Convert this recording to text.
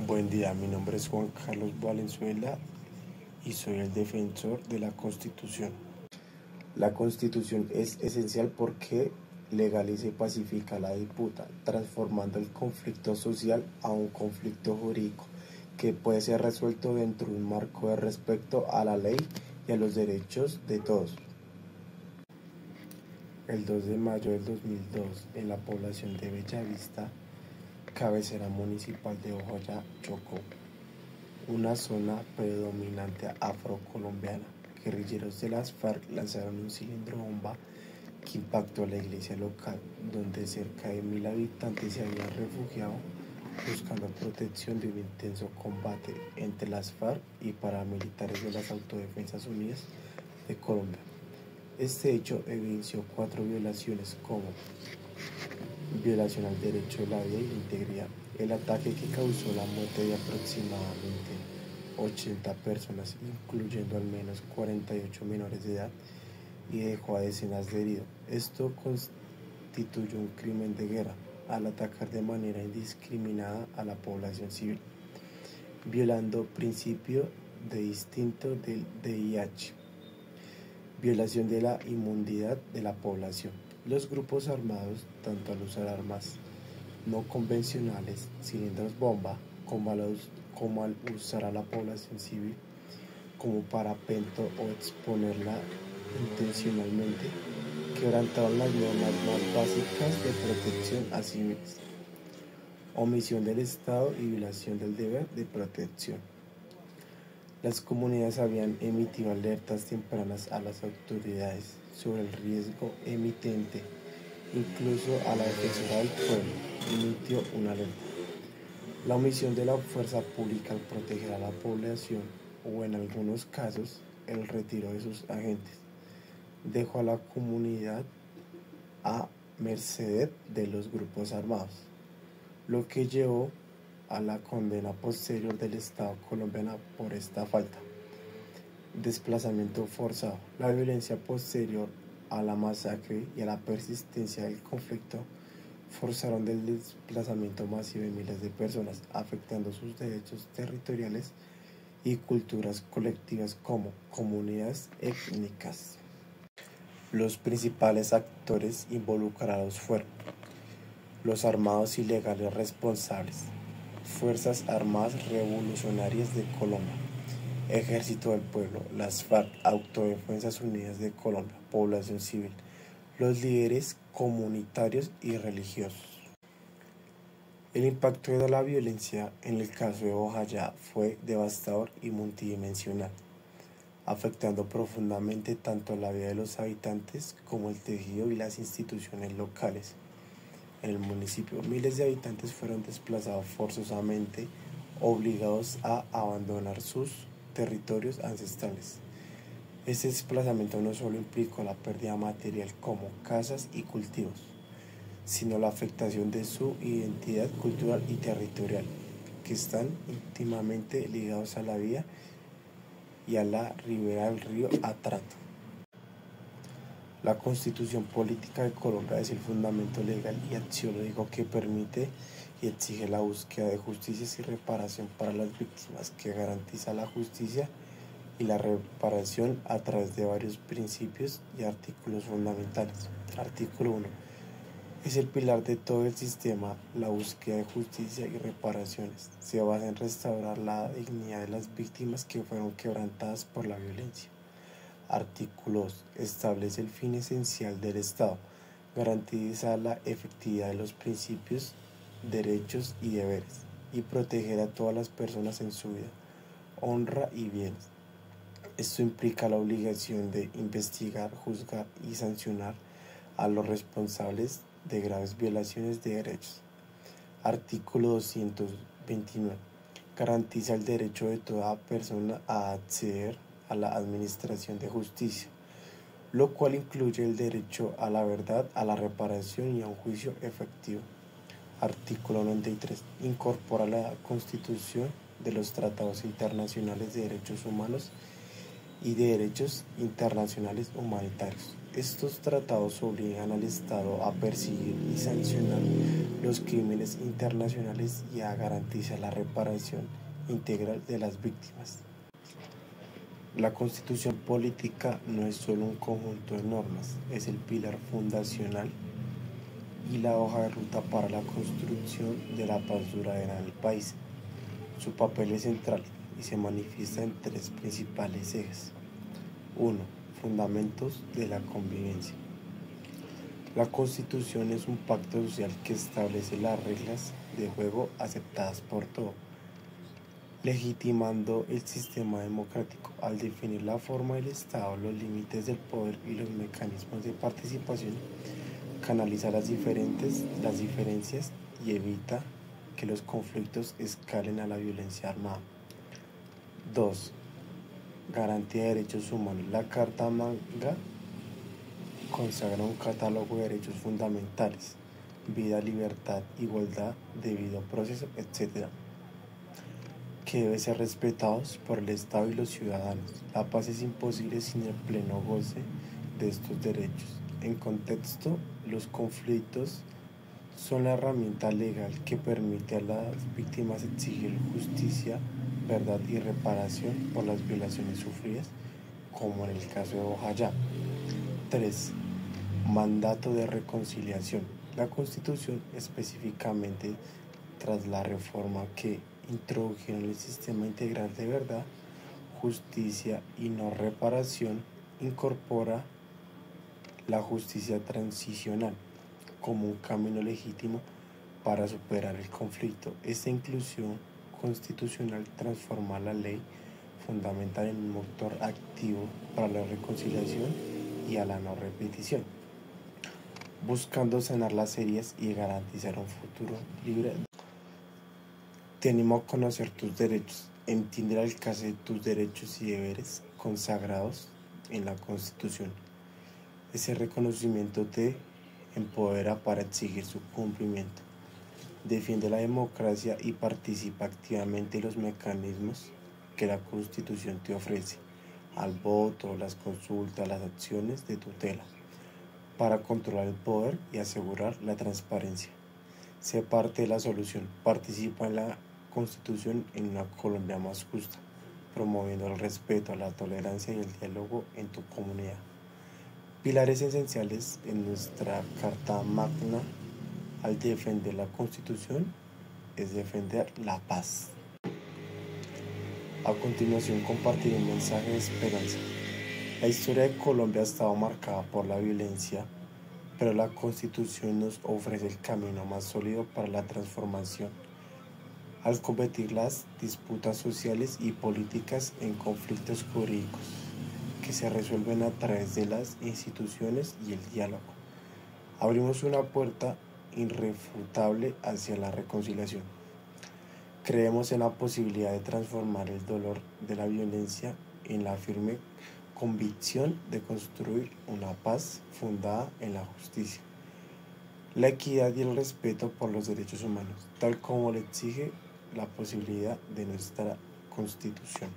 Buen día, mi nombre es Juan Carlos Valenzuela y soy el defensor de la Constitución. La Constitución es esencial porque legaliza y pacifica la disputa, transformando el conflicto social a un conflicto jurídico que puede ser resuelto dentro de un marco de respeto a la ley y a los derechos de todos. El 2 de mayo del 2002, en la población de Bellavista, cabecera municipal de Ojoa, Chocó, una zona predominante afrocolombiana, guerrilleros de las FARC lanzaron un cilindro bomba que impactó la iglesia local, donde cerca de 1000 habitantes se habían refugiado buscando protección de un intenso combate entre las FARC y paramilitares de las Autodefensas Unidas de Colombia. Este hecho evidenció 4 violaciones como violación al derecho de la vida y la integridad. El ataque, que causó la muerte de aproximadamente 80 personas, incluyendo al menos 48 menores de edad, y dejó a decenas de heridos. Esto constituyó un crimen de guerra al atacar de manera indiscriminada a la población civil, violando principio de instinto del DIH, violación de la inmunidad de la población. Los grupos armados, tanto al usar armas no convencionales, cilindros bomba, como al usar a la población civil como parapento o exponerla intencionalmente, quebrantaron las normas más básicas de protección a civiles, omisión del Estado y violación del deber de protección. Las comunidades habían emitido alertas tempranas a las autoridades sobre el riesgo emitente. Incluso a la defensora del pueblo emitió una alerta. La omisión de la fuerza pública al proteger a la población, o en algunos casos el retiro de sus agentes, dejó a la comunidad a merced de los grupos armados, lo que llevó a la condena posterior del Estado colombiano por esta falta. Desplazamiento forzado. La violencia posterior a la masacre y a la persistencia del conflicto forzaron el desplazamiento masivo de miles de personas, afectando sus derechos territoriales y culturas colectivas como comunidades étnicas. Los principales actores involucrados fueron los armados ilegales responsables, Fuerzas Armadas Revolucionarias de Colombia, Ejército del Pueblo, las FARC, Autodefensas Unidas de Colombia, población civil, los líderes comunitarios y religiosos. El impacto de la violencia en el caso de Ojoa fue devastador y multidimensional, afectando profundamente tanto la vida de los habitantes como el tejido y las instituciones locales. En el municipio, miles de habitantes fueron desplazados forzosamente, obligados a abandonar sus territorios ancestrales. Este desplazamiento no solo implicó la pérdida material como casas y cultivos, sino la afectación de su identidad cultural y territorial, que están íntimamente ligados a la vida y a la ribera del río Atrato. La Constitución Política de Colombia es el fundamento legal y axiológico que permite y exige la búsqueda de justicia y reparación para las víctimas, que garantiza la justicia y la reparación a través de varios principios y artículos fundamentales. Artículo 1. Es el pilar de todo el sistema. La búsqueda de justicia y reparaciones se basa en restaurar la dignidad de las víctimas que fueron quebrantadas por la violencia. Artículo 2. Establece el fin esencial del Estado, garantizar la efectividad de los principios, derechos y deberes, y proteger a todas las personas en su vida, honra y bienes. Esto implica la obligación de investigar, juzgar y sancionar a los responsables de graves violaciones de derechos. Artículo 229. Garantiza el derecho de toda persona a acceder a la administración de justicia, lo cual incluye el derecho a la verdad, a la reparación y a un juicio efectivo. Artículo 93. Incorpora la Constitución de los Tratados Internacionales de Derechos Humanos y de derechos internacionales humanitarios. Estos tratados obligan al Estado a perseguir y sancionar los crímenes internacionales y a garantizar la reparación integral de las víctimas. La Constitución política no es solo un conjunto de normas, es el pilar fundacional y la hoja de ruta para la construcción de la paz duradera en el país. Su papel es central y se manifiesta en tres principales ejes. 1. Fundamentos de la convivencia. La Constitución es un pacto social que establece las reglas de juego aceptadas por todos, legitimando el sistema democrático al definir la forma del Estado, los límites del poder y los mecanismos de participación, canaliza las diferencias y evita que los conflictos escalen a la violencia armada. 2. Garantía de derechos humanos. La Carta Magna consagra un catálogo de derechos fundamentales: vida, libertad, igualdad, debido proceso, etc., que deben ser respetados por el Estado y los ciudadanos. La paz es imposible sin el pleno goce de estos derechos. En contexto, los conflictos son la herramienta legal que permite a las víctimas exigir justicia, verdad y reparación por las violaciones sufridas, como en el caso de Bojayá. 3. Mandato de reconciliación. La Constitución, específicamente tras la reforma que introdujeron el sistema integral de verdad, justicia y no reparación, incorpora la justicia transicional como un camino legítimo para superar el conflicto. Esta inclusión constitucional transforma la ley fundamental en un motor activo para la reconciliación y a la no repetición, buscando sanar las heridas y garantizar un futuro libre. Te animo a conocer tus derechos, entiende el alcance de tus derechos y deberes consagrados en la Constitución. Ese reconocimiento te empodera para exigir su cumplimiento. Defiende la democracia y participa activamente en los mecanismos que la Constitución te ofrece, al voto, las consultas, las acciones de tutela, para controlar el poder y asegurar la transparencia. Sé parte de la solución, participa en la Constitución en una Colombia más justa, promoviendo el respeto, la tolerancia y el diálogo en tu comunidad. Pilares esenciales en nuestra Carta Magna al defender la Constitución es defender la paz. A continuación compartiré un mensaje de esperanza. La historia de Colombia ha estado marcada por la violencia, pero la Constitución nos ofrece el camino más sólido para la transformación, al convertir las disputas sociales y políticas en conflictos jurídicos que se resuelven a través de las instituciones y el diálogo. Abrimos una puerta irrefutable hacia la reconciliación. Creemos en la posibilidad de transformar el dolor de la violencia en la firme convicción de construir una paz fundada en la justicia, la equidad y el respeto por los derechos humanos, tal como lo exige la posibilidad de nuestra Constitución.